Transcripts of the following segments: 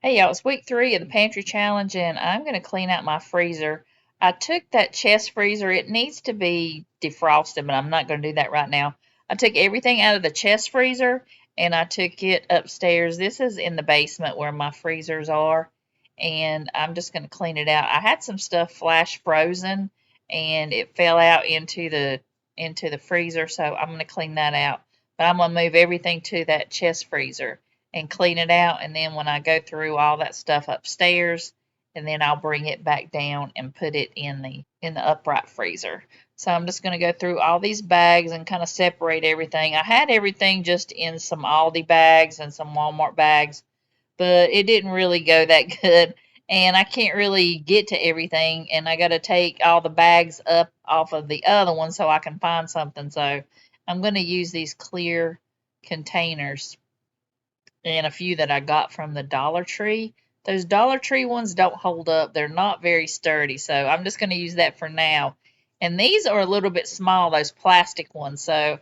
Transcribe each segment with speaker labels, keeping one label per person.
Speaker 1: Hey y'all, it's week 3 of the pantry challenge and I'm going to clean out my freezer. I took that chest freezer. It needs to be defrosted, but I'm not going to do that right now. I took everything out of the chest freezer and I took it upstairs. This is in the basement where my freezers are, and I'm just going to clean it out. I had some stuff flash frozen and it fell out into the freezer, so I'm going to clean that out. But I'm going to move everything to that chest freezer and clean it out, and then when I go through all that stuff upstairs, and then I'll bring it back down and put it in the upright freezer. So I'm just going to go through all these bags and kind of separate everything. I had everything just in some Aldi bags and some Walmart bags, but it didn't really go that good. And I can't really get to everything, and I got to take all the bags up off of the other one so I can find something. So I'm going to use these clear containers and a few that I got from the Dollar Tree. Those Dollar Tree ones don't hold up. They're not very sturdy, so I'm just going to use that for now. And these are a little bit small, those plastic ones, so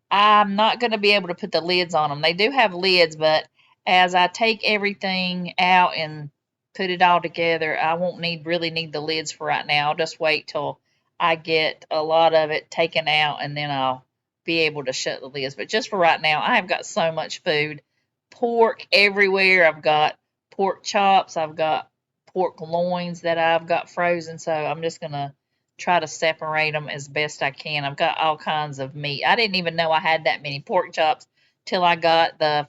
Speaker 1: I'm not going to be able to put the lids on them. They do have lids, but as I take everything out and put it all together, I won't really need the lids for right now. I'll just wait till I get a lot of it taken out, and then I'll be able to shut the lids. But just for right now, I have got so much food. Pork everywhere. I've got pork chops. I've got pork loins that I've got frozen. So I'm just going to try to separate them as best I can. I've got all kinds of meat. I didn't even know I had that many pork chops till I got the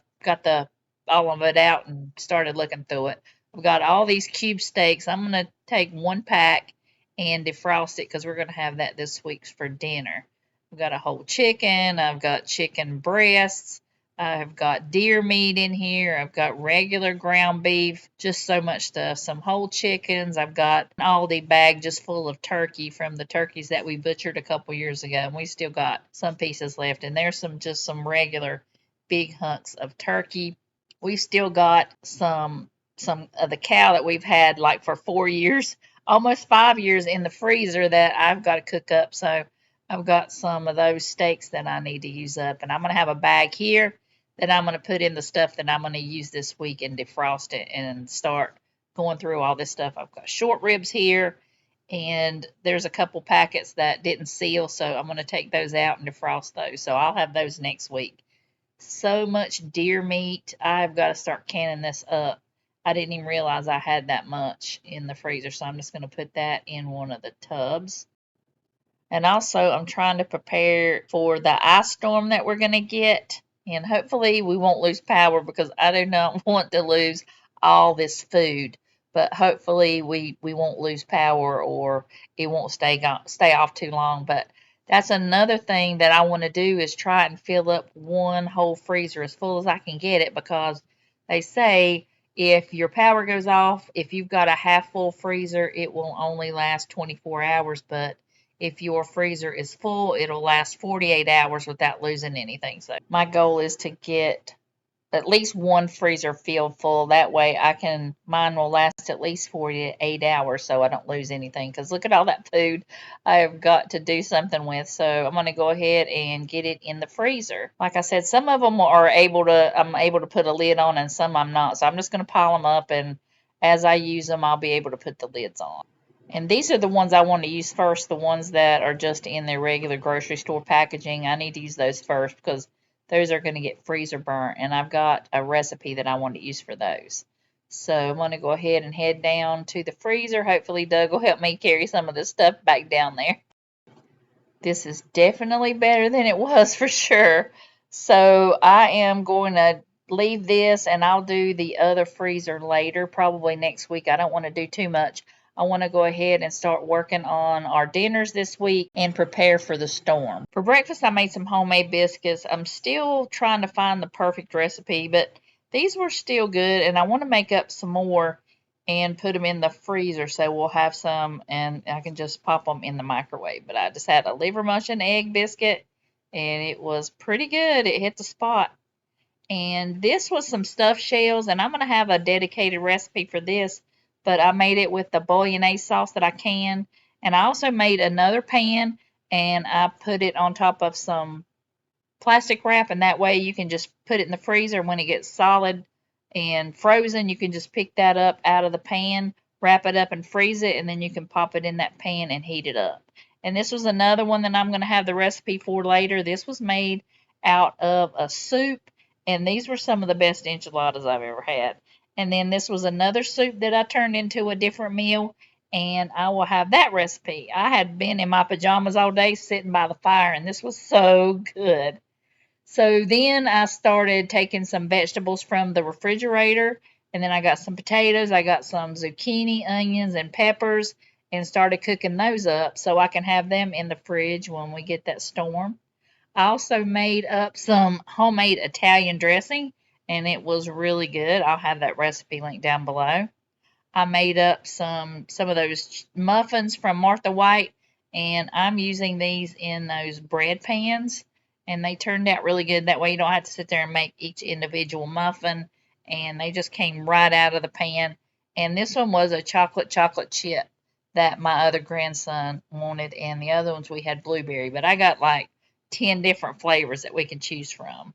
Speaker 1: all of it out and started looking through it. I've got all these cube steaks. I'm going to take one pack and defrost it because we're going to have that this week for dinner. I've got a whole chicken. I've got chicken breasts. I've got deer meat in here. I've got regular ground beef, just so much stuff. Some whole chickens. I've got an Aldi bag just full of turkey from the turkeys that we butchered a couple years ago, and we still got some pieces left. And there's some regular big hunks of turkey. We've still got some of the cow that we've had like for 4 years, almost 5 years in the freezer that I've got to cook up. So I've got some of those steaks that I need to use up, and I'm going to have a bag here that I'm going to put in the stuff that I'm going to use this week and defrost it and start going through all this stuff. I've got short ribs here, and there's a couple packets that didn't seal, so I'm going to take those out and defrost those. So I'll have those next week. So much deer meat. I've got to start canning this up. I didn't even realize I had that much in the freezer, so I'm just going to put that in one of the tubs. And also, I'm trying to prepare for the ice storm that we're going to get. And hopefully, we won't lose power because I do not want to lose all this food. But hopefully, we won't lose power or it won't stay off too long. But that's another thing that I want to do is try and fill up one whole freezer as full as I can get it, because they say if your power goes off, if you've got a half full freezer, it will only last 24 hours. But if your freezer is full, it'll last 48 hours without losing anything. So my goal is to get at least one freezer filled full. That way mine will last at least 48 hours so I don't lose anything. Because look at all that food I have got to do something with. So I'm going to go ahead and get it in the freezer. Like I said, some of them I'm able to put a lid on, and some I'm not. So I'm just going to pile them up, and as I use them, I'll be able to put the lids on. And these are the ones I want to use first, the ones that are just in their regular grocery store packaging. I need to use those first because those are going to get freezer burnt, and I've got a recipe that I want to use for those. So I'm going to go ahead and head down to the freezer. Hopefully Doug will help me carry some of this stuff back down there. This is definitely better than it was for sure. So I am going to leave this, and I'll do the other freezer later, probably next week. I don't want to do too much. I want to go ahead and start working on our dinners this week and prepare for the storm. For breakfast, I made some homemade biscuits. I'm still trying to find the perfect recipe, but these were still good, and I want to make up some more and put them in the freezer so we'll have some and I can just pop them in the microwave. But I just had a liver mush and egg biscuit, and it was pretty good. It hit the spot. And this was some stuffed shells, and I'm going to have a dedicated recipe for this, but I made it with the bolognese sauce that I can. And I also made another pan, and I put it on top of some plastic wrap, and that way you can just put it in the freezer. When it gets solid and frozen. You can just pick that up out of the pan, wrap it up and freeze it, and then you can pop it in that pan and heat it up. And this was another one that I'm going to have the recipe for later. This was made out of a soup, and these were some of the best enchiladas I've ever had. And then this was another soup that I turned into a different meal, and I will have that recipe. I had been in my pajamas all day sitting by the fire, and this was so good. So then I started taking some vegetables from the refrigerator, and then I got some potatoes, I got some zucchini, onions, and peppers, and started cooking those up so I can have them in the fridge when we get that storm. I also made up some homemade Italian dressing, and it was really good. I'll have that recipe linked down below. I made up some of those muffins from Martha White, and I'm using these in those bread pans, and they turned out really good. That way you don't have to sit there and make each individual muffin, and they just came right out of the pan. And this one was a chocolate chip that my other grandson wanted, and the other ones we had blueberry, but I got like 10 different flavors that we can choose from.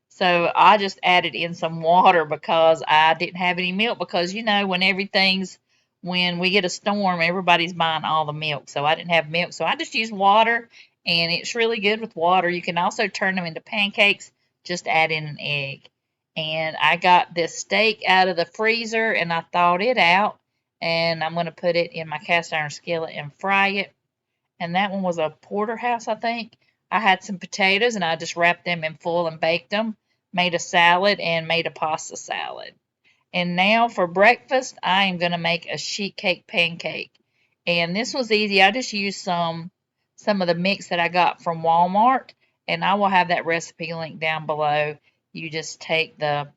Speaker 1: So I just added in some water because I didn't have any milk because when we get a storm, everybody's buying all the milk. So I didn't have milk. So I just used water, and it's really good with water. You can also turn them into pancakes, just add in an egg. And I got this steak out of the freezer and I thawed it out, and I'm going to put it in my cast iron skillet and fry it. And that one was a porterhouse, I think. I had some potatoes and I just wrapped them in foil and baked them, made a salad, and made a pasta salad. And now for breakfast, I am going to make a sheet cake pancake. And this was easy. I just used some of the mix that I got from Walmart, and I will have that recipe linked down below. You just take the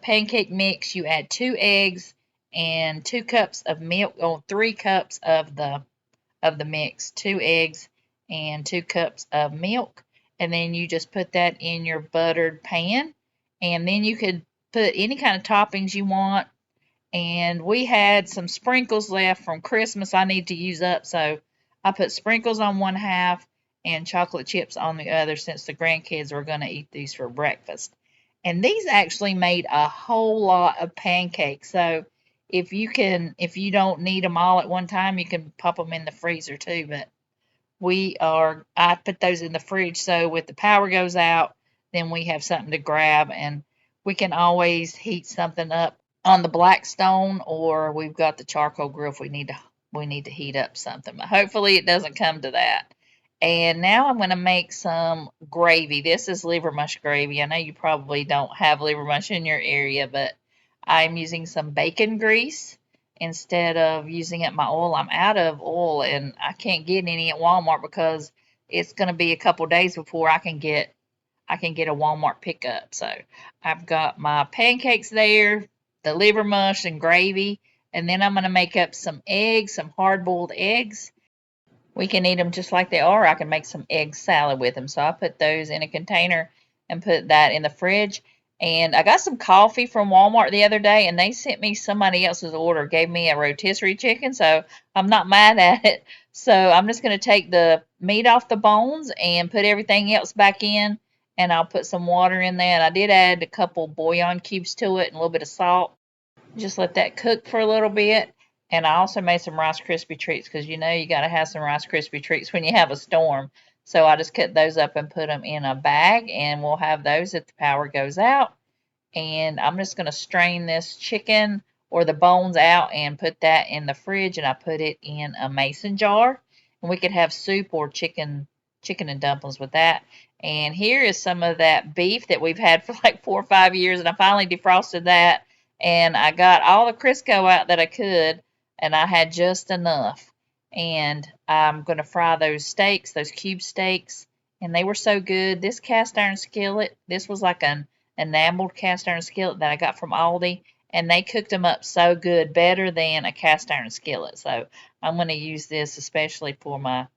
Speaker 1: pancake mix, you add 2 eggs and 2 cups of milk, or 3 cups of the mix, 2 eggs and 2 cups of milk, and then you just put that in your buttered pan, and then you could put any kind of toppings you want. And we had some sprinkles left from Christmas I need to use up, so I put sprinkles on one half and chocolate chips on the other since the grandkids were going to eat these for breakfast. And these actually made a whole lot of pancakes. So if you don't need them all at one time, you can pop them in the freezer too. But I put those in the fridge so if the power goes out, then we have something to grab, and we can always heat something up on the Blackstone, or we've got the charcoal grill if we need to heat up something. But hopefully it doesn't come to that. And now I'm going to make some gravy. This is liver mush gravy. I know you probably don't have liver mush in your area, but I'm using some bacon grease instead of using up my oil. I'm out of oil and I can't get any at Walmart because it's going to be a couple days before I can get a Walmart pickup. So I've got my pancakes there, the liver mush and gravy, and then I'm going to make up some eggs, some hard-boiled eggs. We can eat them just like they are. I can make some egg salad with them. So I put those in a container and put that in the fridge. And I got some coffee from Walmart the other day, and they sent me somebody else's order, gave me a rotisserie chicken, so I'm not mad at it. So I'm just going to take the meat off the bones and put everything else back in, and I'll put some water in there. And I did add a couple bouillon cubes to it and a little bit of salt. Just let that cook for a little bit. And I also made some Rice Krispie treats because you got to have some Rice Krispie treats when you have a storm. So I just cut those up and put them in a bag, and we'll have those if the power goes out. And I'm just going to strain this chicken or the bones out and put that in the fridge, and I put it in a mason jar. And we could have soup or chicken and dumplings with that. And here is some of that beef that we've had for like 4 or 5 years, and I finally defrosted that, and I got all the Crisco out that I could, and I had just enough. And I'm going to fry those steaks, those cube steaks, and they were so good. This cast iron skillet, this was like an enameled cast iron skillet that I got from Aldi, and they cooked them up so good, better than a cast iron skillet. So I'm going to use this especially for my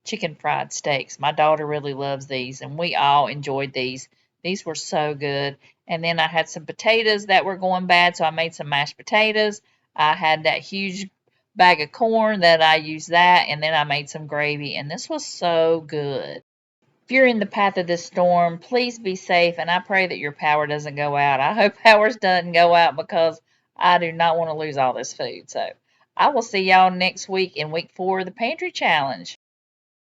Speaker 1: chicken fried steaks. My daughter really loves these, and we all enjoyed these. These were so good. And then I had some potatoes that were going bad, so I made some mashed potatoes. I had that huge bag of corn that I used that, and then I made some gravy, and this was so good. If you're in the path of this storm, please be safe, and I pray that your power doesn't go out. I hope ours doesn't go out because I do not want to lose all this food. So I will see y'all next week in week 4 of the Pantry Challenge.